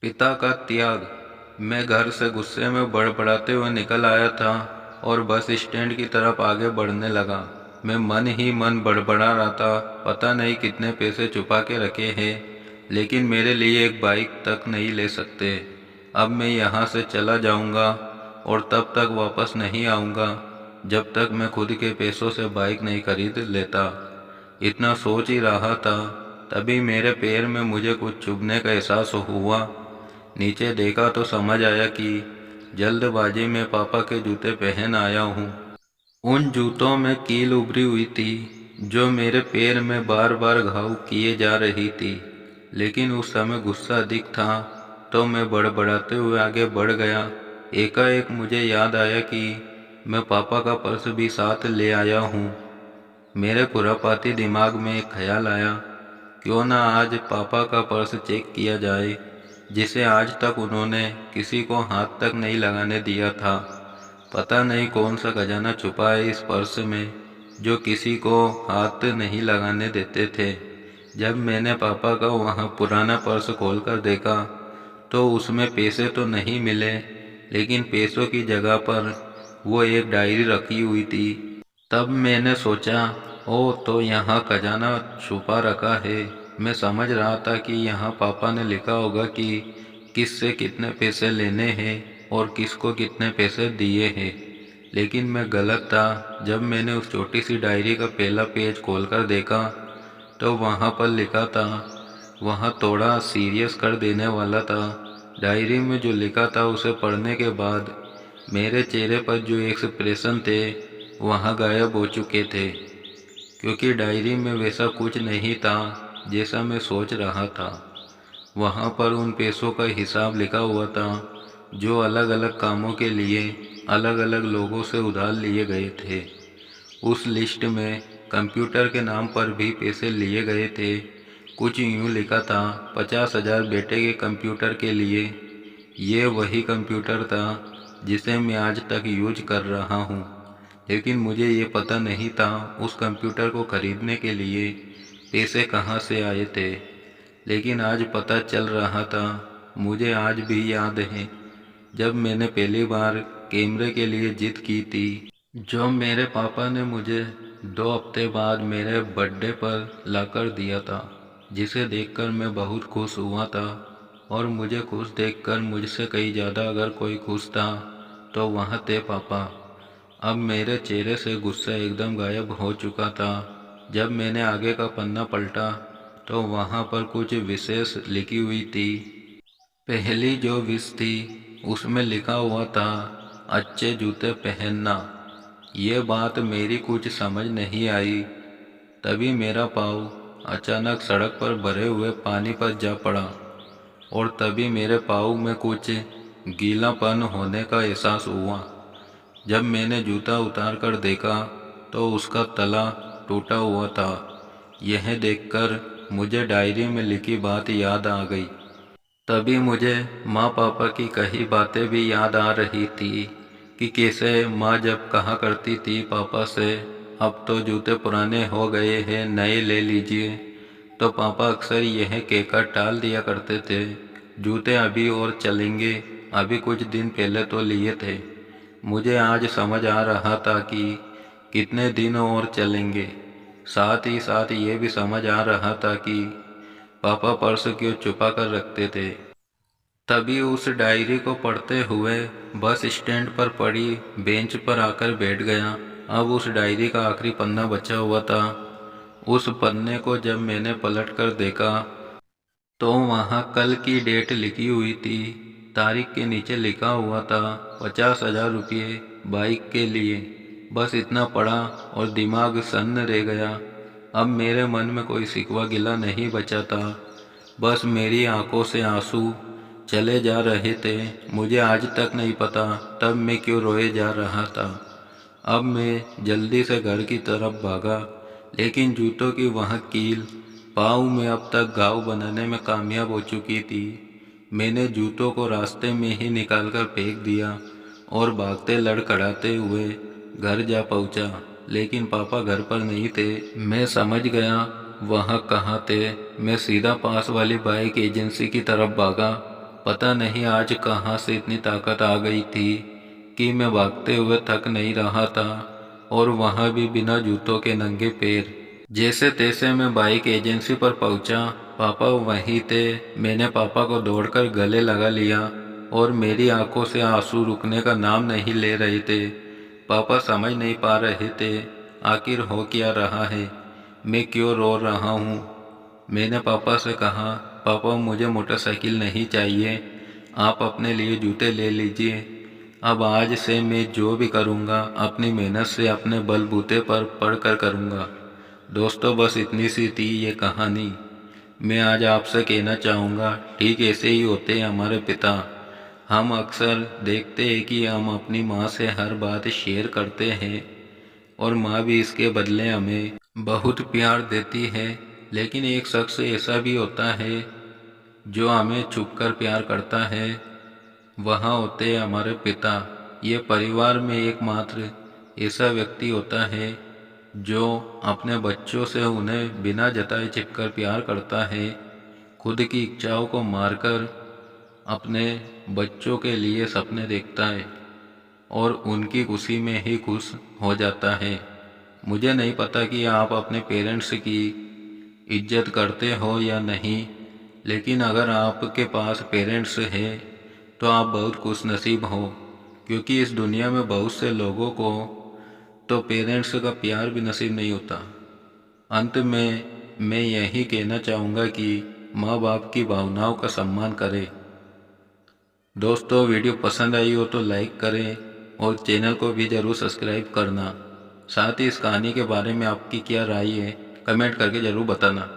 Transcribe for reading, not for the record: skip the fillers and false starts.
पिता का त्याग। मैं घर से गुस्से में बड़बड़ाते हुए निकल आया था और बस स्टैंड की तरफ आगे बढ़ने लगा। मैं मन ही मन बड़बड़ा रहा था, पता नहीं कितने पैसे छुपा के रखे हैं, लेकिन मेरे लिए एक बाइक तक नहीं ले सकते। अब मैं यहाँ से चला जाऊँगा और तब तक वापस नहीं आऊँगा जब तक मैं खुद के पैसों से बाइक नहीं खरीद लेता। इतना सोच ही रहा था, तभी मेरे पैर में मुझे कुछ चुभने का एहसास हुआ। नीचे देखा तो समझ आया कि जल्दबाजी में पापा के जूते पहन आया हूँ। उन जूतों में कील उभरी हुई थी जो मेरे पैर में बार बार घाव किए जा रही थी, लेकिन उस समय गुस्सा अधिक था तो मैं बड़बड़ाते हुए आगे बढ़ गया। एकाएक मुझे याद आया कि मैं पापा का पर्स भी साथ ले आया हूँ। मेरे खुरापाती दिमाग में एक ख्याल आया, क्यों ना आज पापा का पर्स चेक किया जाए, जिसे आज तक उन्होंने किसी को हाथ तक नहीं लगाने दिया था। पता नहीं कौन सा खजाना छुपा है इस पर्स में जो किसी को हाथ नहीं लगाने देते थे। जब मैंने पापा का वहाँ पुराना पर्स खोलकर देखा तो उसमें पैसे तो नहीं मिले, लेकिन पैसों की जगह पर वो एक डायरी रखी हुई थी। तब मैंने सोचा, ओ तो यहाँ खजाना छुपा रखा है। मैं समझ रहा था कि यहाँ पापा ने लिखा होगा कि किस से कितने पैसे लेने हैं और किसको कितने पैसे दिए हैं, लेकिन मैं गलत था। जब मैंने उस छोटी सी डायरी का पहला पेज खोलकर देखा तो वहाँ पर लिखा था, वहाँ थोड़ा सीरियस कर देने वाला था। डायरी में जो लिखा था उसे पढ़ने के बाद मेरे चेहरे पर जो एक्सप्रेशन थे वहाँ गायब हो चुके थे, क्योंकि डायरी में वैसा कुछ नहीं था जैसा मैं सोच रहा था। वहाँ पर उन पैसों का हिसाब लिखा हुआ था जो अलग अलग कामों के लिए अलग अलग लोगों से उधार लिए गए थे। उस लिस्ट में कंप्यूटर के नाम पर भी पैसे लिए गए थे। कुछ यूँ लिखा था, 50,000 बेटे के कंप्यूटर के लिए। ये वही कंप्यूटर था जिसे मैं आज तक यूज कर रहा हूँ, लेकिन मुझे ये पता नहीं था उस कंप्यूटर को खरीदने के लिए पैसे कहाँ से आए थे। लेकिन आज पता चल रहा था। मुझे आज भी याद है जब मैंने पहली बार कैमरे के लिए जिद की थी, जो मेरे पापा ने मुझे 2 हफ्ते बाद मेरे बर्थडे पर लाकर दिया था, जिसे देखकर मैं बहुत खुश हुआ था। और मुझे खुश देखकर मुझसे कहीं ज़्यादा अगर कोई खुश था तो वह थे पापा। अब मेरे चेहरे से गुस्सा एकदम गायब हो चुका था। जब मैंने आगे का पन्ना पलटा तो वहाँ पर कुछ विशेष लिखी हुई थी। पहली जो विश थी उसमें लिखा हुआ था, अच्छे जूते पहनना। ये बात मेरी कुछ समझ नहीं आई। तभी मेरा पाँव अचानक सड़क पर भरे हुए पानी पर जा पड़ा और तभी मेरे पाँव में कुछ गीलापन होने का एहसास हुआ। जब मैंने जूता उतार कर देखा तो उसका तला टूटा हुआ था। यह देखकर मुझे डायरी में लिखी बात याद आ गई। तभी मुझे माँ पापा की कही बातें भी याद आ रही थी कि कैसे माँ जब कहा करती थी पापा से, अब तो जूते पुराने हो गए हैं, नए ले लीजिए, तो पापा अक्सर यह कहकर टाल दिया करते थे, जूते अभी और चलेंगे, अभी कुछ दिन पहले तो लिए थे। मुझे आज समझ आ रहा था कि कितने दिन और चलेंगे। साथ ही साथ ये भी समझ आ रहा था कि पापा पर्स क्यों छुपा कर रखते थे। तभी उस डायरी को पढ़ते हुए बस स्टैंड पर पड़ी बेंच पर आकर बैठ गया। अब उस डायरी का आखिरी पन्ना बचा हुआ था। उस पन्ने को जब मैंने पलट कर देखा तो वहाँ कल की डेट लिखी हुई थी। तारीख के नीचे लिखा हुआ था, 50,000 रुपये बाइक के लिए। बस इतना पढ़ा और दिमाग सन्न रह गया। अब मेरे मन में कोई शिकवा गिला नहीं बचा था, बस मेरी आंखों से आंसू चले जा रहे थे। मुझे आज तक नहीं पता तब मैं क्यों रोए जा रहा था। अब मैं जल्दी से घर की तरफ भागा, लेकिन जूतों की वह कील पाँव में अब तक घाव बनाने में कामयाब हो चुकी थी। मैंने जूतों को रास्ते में ही निकालकर फेंक दिया और भागते लड़खड़ाते हुए घर जा पहुंचा, लेकिन पापा घर पर नहीं थे। मैं समझ गया वहाँ कहाँ थे। मैं सीधा पास वाली बाइक एजेंसी की तरफ भागा। पता नहीं आज कहाँ से इतनी ताकत आ गई थी कि मैं भागते हुए थक नहीं रहा था, और वहाँ भी बिना जूतों के नंगे पैर। जैसे तैसे मैं बाइक एजेंसी पर पहुंचा। पापा वहीं थे। मैंने पापा को दौड़कर गले लगा लिया और मेरी आंखों से आंसू रुकने का नाम नहीं ले रहे थे। पापा समझ नहीं पा रहे थे आखिर हो क्या रहा है, मैं क्यों रो रहा हूँ। मैंने पापा से कहा, पापा मुझे मोटरसाइकिल नहीं चाहिए, आप अपने लिए जूते ले लीजिए। अब आज से मैं जो भी करूँगा अपनी मेहनत से अपने बलबूते पर पढ़कर करूँगा। दोस्तों, बस इतनी सी थी ये कहानी। मैं आज आपसे कहना चाहूँगा, ठीक ऐसे ही होते हैं हमारे पिता। हम अक्सर देखते हैं कि हम अपनी माँ से हर बात शेयर करते हैं और माँ भी इसके बदले हमें बहुत प्यार देती है। लेकिन एक शख्स ऐसा भी होता है जो हमें छुपकर प्यार करता है, वहाँ होते हैं हमारे पिता। ये परिवार में एकमात्र ऐसा व्यक्ति होता है जो अपने बच्चों से उन्हें बिना जताए छिपकर प्यार करता है, खुद की इच्छाओं को मारकर अपने बच्चों के लिए सपने देखता है और उनकी खुशी में ही खुश हो जाता है। मुझे नहीं पता कि आप अपने पेरेंट्स की इज्जत करते हो या नहीं, लेकिन अगर आपके पास पेरेंट्स हैं तो आप बहुत खुशनसीब हो, क्योंकि इस दुनिया में बहुत से लोगों को तो पेरेंट्स का प्यार भी नसीब नहीं होता। अंत में मैं यही कहना चाहूँगा कि माँ बाप की भावनाओं का सम्मान करें। दोस्तों, वीडियो पसंद आई हो तो लाइक करें और चैनल को भी ज़रूर सब्सक्राइब करना। साथ ही इस कहानी के बारे में आपकी क्या राय है कमेंट करके ज़रूर बताना।